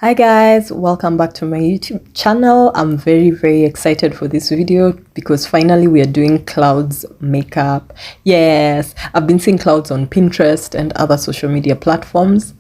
Hi guys, welcome back to my YouTube channel. I'm very excited for this video because finally we are doing clouds makeup. Yes, I've been seeing clouds on Pinterest and other social media platforms,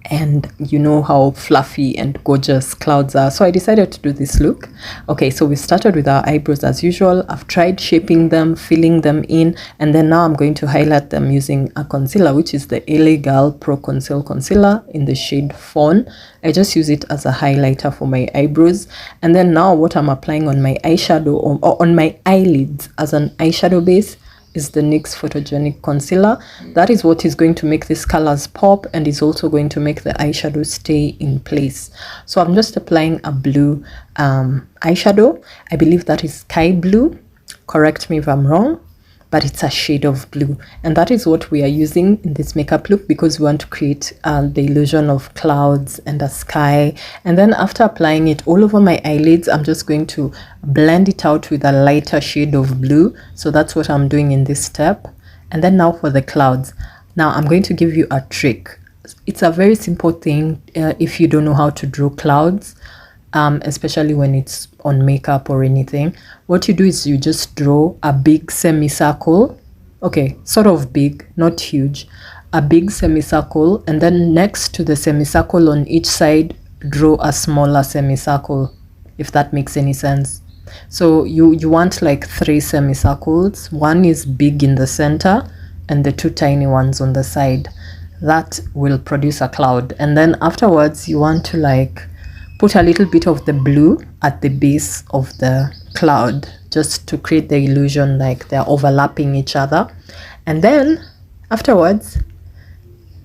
and you know how fluffy and gorgeous clouds are, so I decided to do this look. Okay, so we started with our eyebrows as usual. I've tried shaping them, filling them in, and then now I'm going to highlight them using a concealer, which is the Elegance Pro Conceal Concealer in the shade Fawn. I just use it as a highlighter for my eyebrows, and then now what I'm applying on my eyeshadow or on my eyelids as an eyeshadow base is the NYX Photogenic Concealer. That is what is going to make these colors pop and is also going to make the eyeshadow stay in place. So I'm just applying a blue eyeshadow. I believe that is sky blue. Correct me if I'm wrong, but it's a shade of blue, and that is what we are using in this makeup look because we want to create the illusion of clouds and a sky. And then after applying it all over my eyelids, I'm just going to blend it out with a lighter shade of blue. So that's what I'm doing in this step. And then now for the clouds. Now I'm going to give you a trick. It's a very simple thing if you don't know how to draw clouds, especially when it's on makeup or anything. What you do is you just draw a big semicircle. Okay, sort of big, not huge. A big semicircle, and then next to the semicircle on each side, draw a smaller semicircle, if that makes any sense. So you want like 3 semicircles. One is big in the center and the 2 tiny ones on the side. That will produce a cloud. And then afterwards you want to like put a little bit of the blue at the base of the cloud, just to create the illusion like they're overlapping each other. And then afterwards,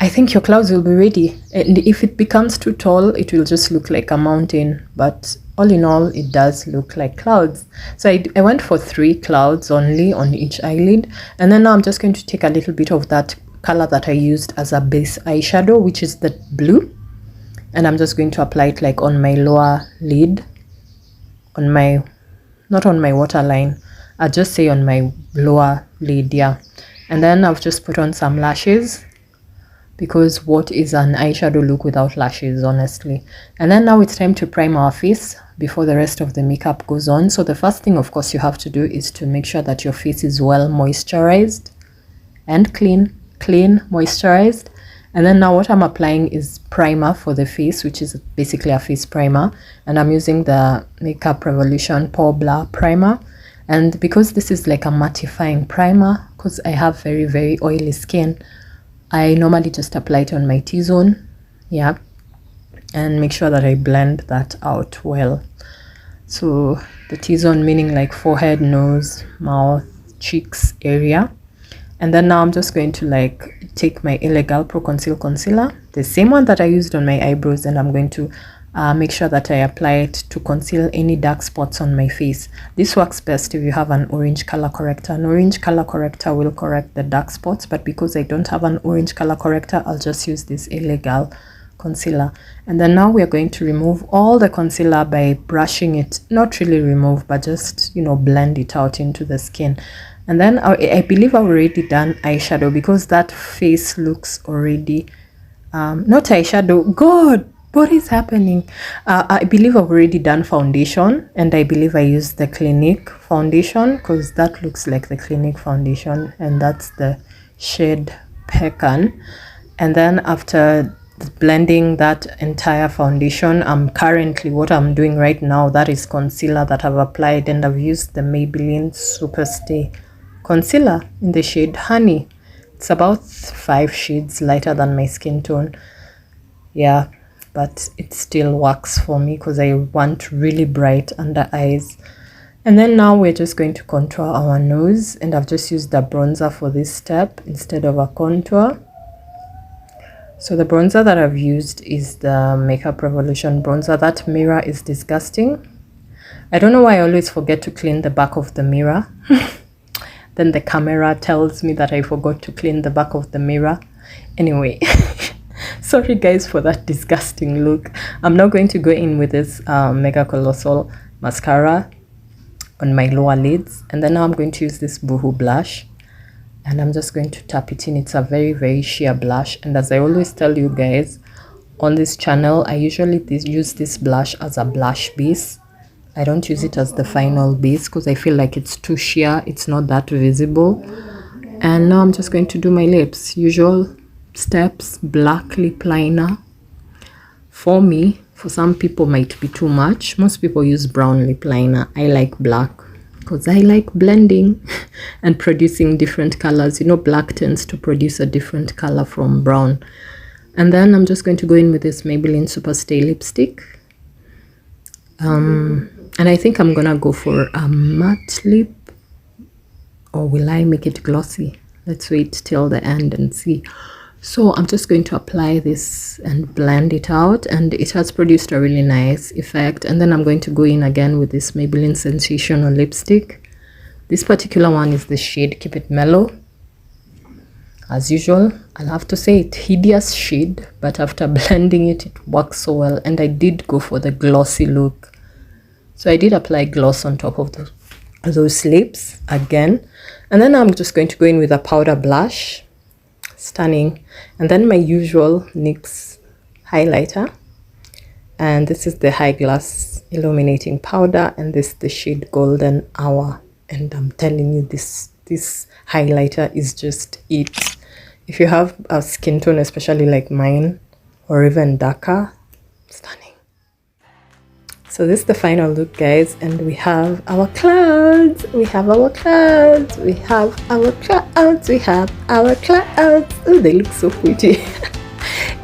I think your clouds will be ready. And if it becomes too tall, it will just look like a mountain. But all in all, it does look like clouds. So I went for 3 clouds only on each eyelid. And then now I'm just going to take a little bit of that color that I used as a base eyeshadow, which is the blue. And I'm just going to apply it like on my lower lid, on my, not on my waterline, I'll just say on my lower lid, yeah. And then I've just put on some lashes, because what is an eyeshadow look without lashes, honestly? And then now it's time to prime our face before the rest of the makeup goes on. So the first thing, of course, you have to do is to make sure that your face is well moisturized and clean, moisturized. And then now what I'm applying is primer for the face, which is basically a face primer. And I'm using the Makeup Revolution Pore Blur Primer. And because this is like a mattifying primer, because I have very oily skin, I normally just apply it on my T-zone. Yeah. And make sure that I blend that out well. So the T-zone meaning like forehead, nose, mouth, cheeks area. And then now I'm just going to like take my Elegance Pro Conceal Concealer, the same one that I used on my eyebrows, and I'm going to make sure that I apply it to conceal any dark spots on my face. This works best if you have an orange color corrector. An orange color corrector will correct the dark spots, but because I don't have an orange color corrector, I'll just use this Elegance concealer. And then now we are going to remove all the concealer by brushing it. Not really remove, but just, you know, blend it out into the skin. And then I believe I've already done eyeshadow, because that face looks already not eyeshadow. God, what is happening? I believe I've already done foundation, and I believe I used the Clinique foundation, because that looks like the Clinique foundation, and that's the shade Pecan. And then after blending that entire foundation, what I'm doing right now, that is concealer that I've applied, and I've used the Maybelline Superstay concealer in the shade Honey. It's about 5 shades lighter than my skin tone, yeah, but it still works for me because I want really bright under eyes. And then now we're just going to contour our nose, and I've just used the bronzer for this step instead of a contour. So the bronzer that I've used is the Makeup Revolution bronzer. That mirror is disgusting. I don't know why I always forget to clean the back of the mirror. Then the camera tells me that I forgot to clean the back of the mirror. Anyway, sorry guys for that disgusting look. I'm now going to go in with this Mega Colossal mascara on my lower lids. And then now I'm going to use this Boohoo blush. And I'm just going to tap it in. It's a very sheer blush. And as I always tell you guys, on this channel, I usually use this blush as a blush base. I don't use it as the final base because I feel like it's too sheer, it's not that visible. And now I'm just going to do my lips. Usual steps, black lip liner. For me, for some people might be too much. Most people use brown lip liner. I like black because I like blending and producing different colors. You know, black tends to produce a different color from brown. And then I'm just going to go in with this Maybelline Superstay lipstick. And I think I'm gonna go for a matte lip, or will I make it glossy? Let's wait till the end and see. So I'm just going to apply this and blend it out, and it has produced a really nice effect. And then I'm going to go in again with this Maybelline Sensational lipstick. This particular one is the shade Keep It Mellow. As usual, I'll have to say it's hideous shade, but after blending it, it works so well. And I did go for the glossy look. So I did apply gloss on top of those lips again. And then I'm just going to go in with a powder blush. Stunning. And then my usual NYX highlighter. And this is the High Glass Illuminating Powder. And this is the shade Golden Hour. And I'm telling you, this highlighter is just it. If you have a skin tone, especially like mine, or even darker, stunning. So this is the final look, guys, and we have our clouds. We have our clouds. We have our clouds. We have our clouds. Oh, they look so pretty.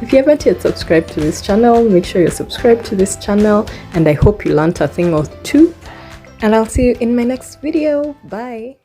If you haven't yet subscribed to this channel, make sure you're subscribed to this channel, and I hope you learned a thing or two. And I'll see you in my next video. Bye.